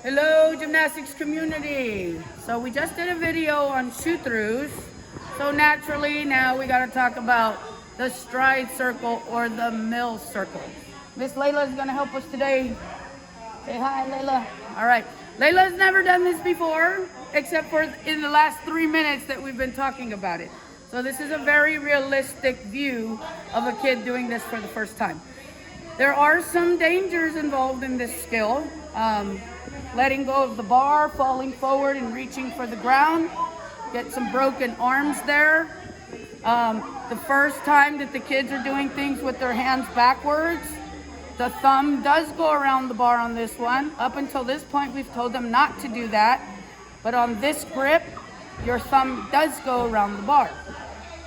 Hello, gymnastics community. So we just did a video on shoot-throughs. So naturally, now we got to talk about the stride circle or the mill circle. Miss Layla is going to help us today. Say hi, Layla. All right. Layla's never done this before, except for in the last 3 minutes that we've been talking about it. So this is a very realistic view of a kid doing this for the first time. There are some dangers involved in this skill. Letting go of the bar, falling forward and reaching for the ground. Get some broken arms there. The first time that the kids are doing things with their hands backwards, the thumb does go around the bar on this one. Up until this point, we've told them not to do that. But on this grip, your thumb does go around the bar.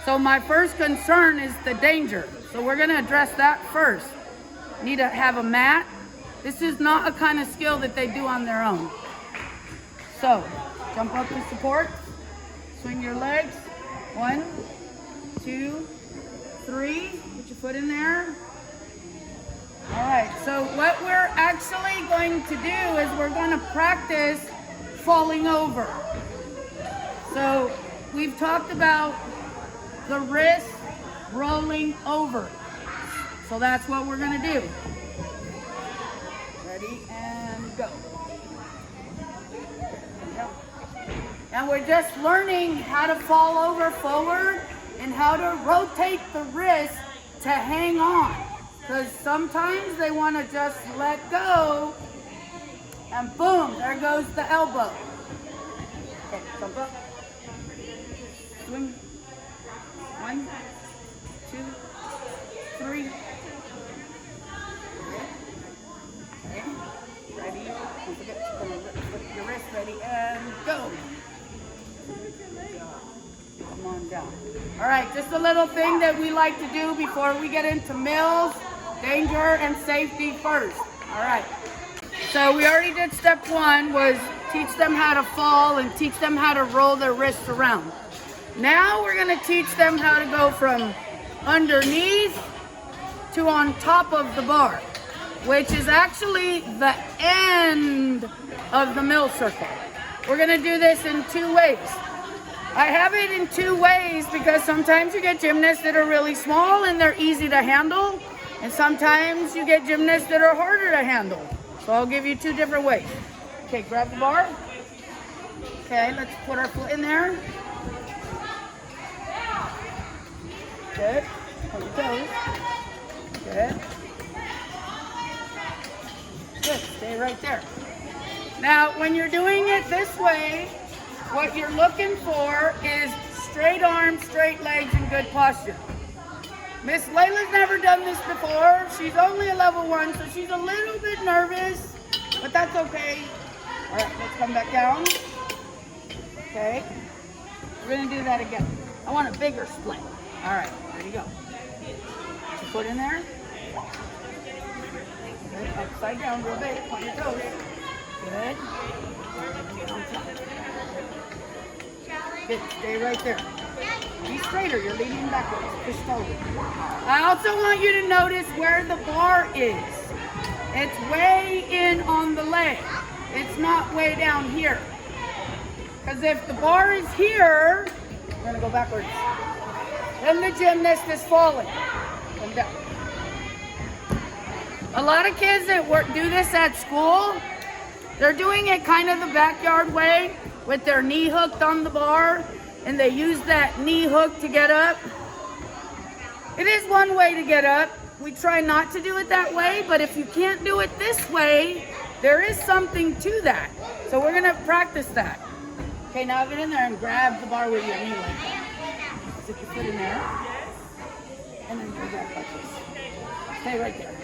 So my first concern is the danger. So we're gonna address that first. Need to have a mat. This is not a kind of skill that they do on their own. So, jump up to support, swing your legs, 1, 2, 3, put your foot in there. All right, so what we're actually going to do is we're going to practice falling over. So, we've talked about the wrist rolling over. So that's what we're going to do. Ready and go. And we're just learning how to fall over forward and how to rotate the wrist to hang on. Because sometimes they want to just let go and boom, there goes the elbow. Okay, jump up. Swing. 1, 2, 3. Ready, don't forget to put your wrist ready and go. Come on down. All right, just a little thing that we like to do before we get into mills, danger and safety first. All right. So we already did step 1 was teach them how to fall and teach them how to roll their wrists around. Now we're going to teach them how to go from underneath to on top of the bar, which is actually the end of the mill circle. We're gonna do this in 2 ways. I have it in 2 ways because sometimes you get gymnasts that are really small and they're easy to handle, and sometimes you get gymnasts that are harder to handle. So I'll give you 2 different ways. Okay, grab the bar. Okay, let's put our foot in there. Good. Hold your toes. Good. Good, stay right there. Now, when you're doing it this way, what you're looking for is straight arms, straight legs, and good posture. Miss Layla's never done this before. She's only a level 1, so she's a little bit nervous, but that's okay. All right, let's come back down. Okay, we're gonna do that again. I want a bigger split. All right, there you go. Put your foot in there. Upside down real big, on your toes. Good. Good, stay right there. Be straighter, you're leaning backwards. Push forward. I also want you to notice where the bar is. It's way in on the leg. It's not way down here. Because if the bar is here, we're gonna go backwards. Then the gymnast is falling. Come down. A lot of kids that do this at school, they're doing it kind of the backyard way with their knee hooked on the bar, and they use that knee hook to get up. It is one way to get up. We try not to do it that way, but if you can't do it this way, there is something to that. So we're gonna practice that. Okay, now get in there and grab the bar with your knee like that. Stick your foot in there, and then go back like this. Stay right there.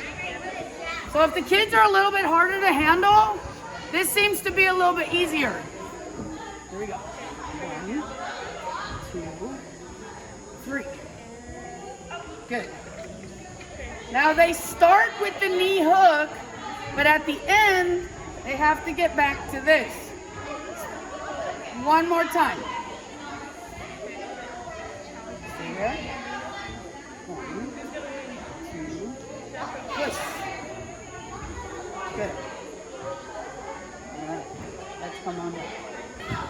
So if the kids are a little bit harder to handle, this seems to be a little bit easier. Here we go. 1, 2, 3. Good. Now they start with the knee hook, but at the end, they have to get back to this. One more time. Stay there. 1, 2, push. Good. All right. Come on down.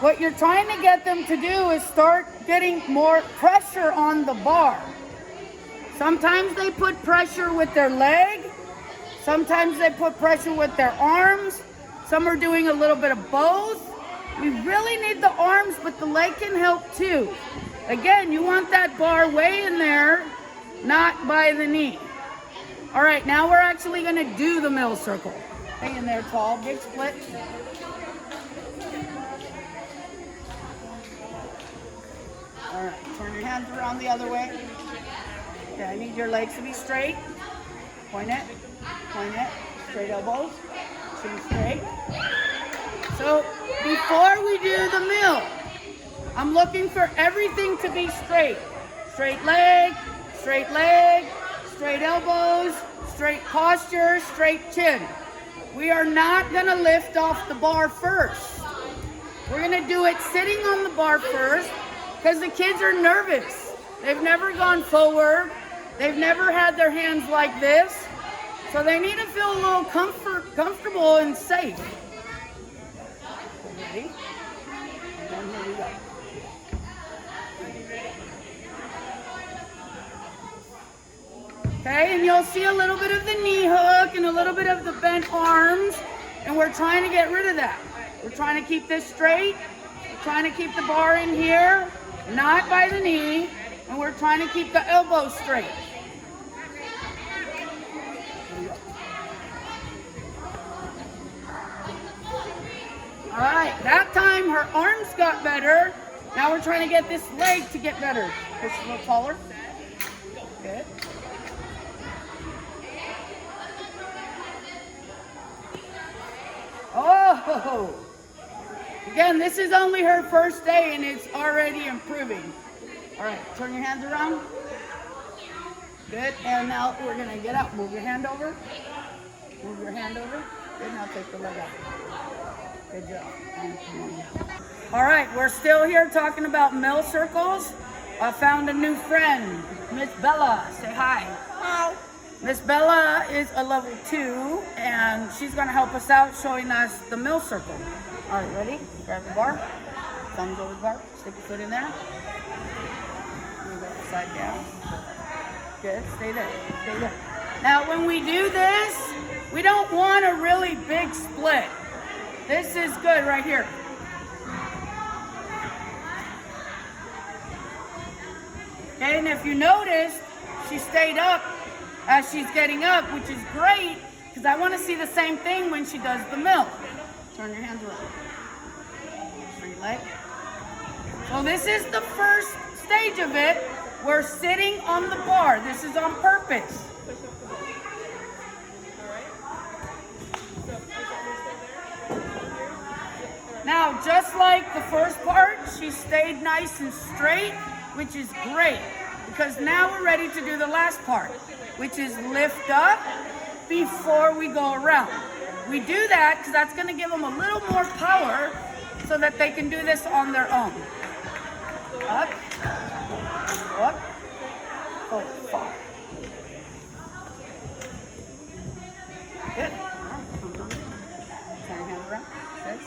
What you're trying to get them to do is start getting more pressure on the bar. Sometimes they put pressure with their leg. Sometimes they put pressure with their arms. Some are doing a little bit of both. We really need the arms, but the leg can help too. Again, you want that bar way in there, not by the knee. All right, now we're actually gonna do the mill circle. Stay in there tall, big split. All right, turn your hands around the other way. Okay, I need your legs to be straight. Point it, straight elbows, should be straight. So before we do the mill, I'm looking for everything to be straight. Straight leg, straight elbows, straight posture, straight chin. We are not gonna lift off the bar first. We're gonna do it sitting on the bar first because the kids are nervous. They've never gone forward. They've never had their hands like this. So they need to feel a little comfortable and safe. Ready? And then here we go. Okay, and you'll see a little bit of the knee hook and a little bit of the bent arms, and we're trying to get rid of that. We're trying to keep this straight. We're trying to keep the bar in here, not by the knee, and we're trying to keep the elbow straight. All right, that time her arms got better. Now we're trying to get this leg to get better. Push a little taller. Good. Oh! Again, this is only her first day and it's already improving. All right, turn your hands around. Good, and now we're gonna get up. Move your hand over. Move your hand over. Good, now take the leg out. Good job. And come on down. All right, we're still here talking about mill circles. I found a new friend, Miss Bella. Say hi. Hi. Miss Bella is a level 2, and she's going to help us out showing us the mill circle. All right, ready? Grab the bar. Thumbs over the bar. Stick your foot in there. Move it upside down. Good. Stay there. Stay there. Now, when we do this, we don't want a really big split. This is good right here. Okay, and if you notice, she stayed up as she's getting up, which is great, because I want to see the same thing when she does the mill. Turn your hands around. Straight leg. So this is the first stage of it. We're sitting on the bar. This is on purpose. Now, just like the first part, she stayed nice and straight, which is great, because now we're ready to do the last part, which is lift up before we go around. We do that because that's going to give them a little more power so that they can do this on their own. Up, up, forward, forward. Good. Turn your hands around. Good.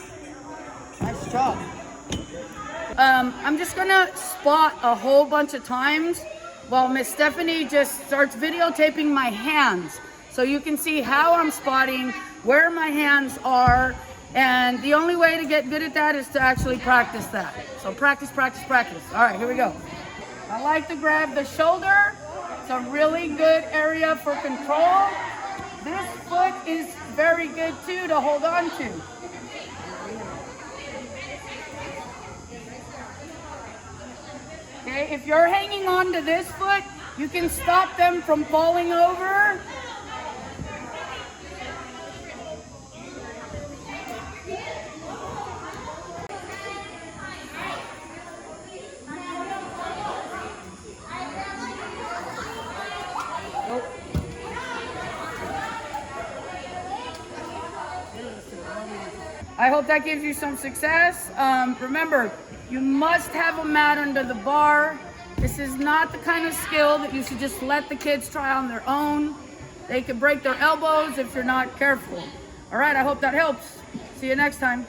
Nice job. I'm just gonna spot a whole bunch of times while Miss Stephanie just starts videotaping my hands, so you can see how I'm spotting, where my hands are, and the only way to get good at that is to actually practice that. So practice, practice, practice. All right, here we go. I like to grab the shoulder. It's a really good area for control. This foot is very good too to hold on to. Okay, if you're hanging on to this foot, you can stop them from falling over. I hope that gives you some success. Remember, you must have a mat under the bar. This is not the kind of skill that you should just let the kids try on their own. They could break their elbows if you're not careful. All right, I hope that helps. See you next time.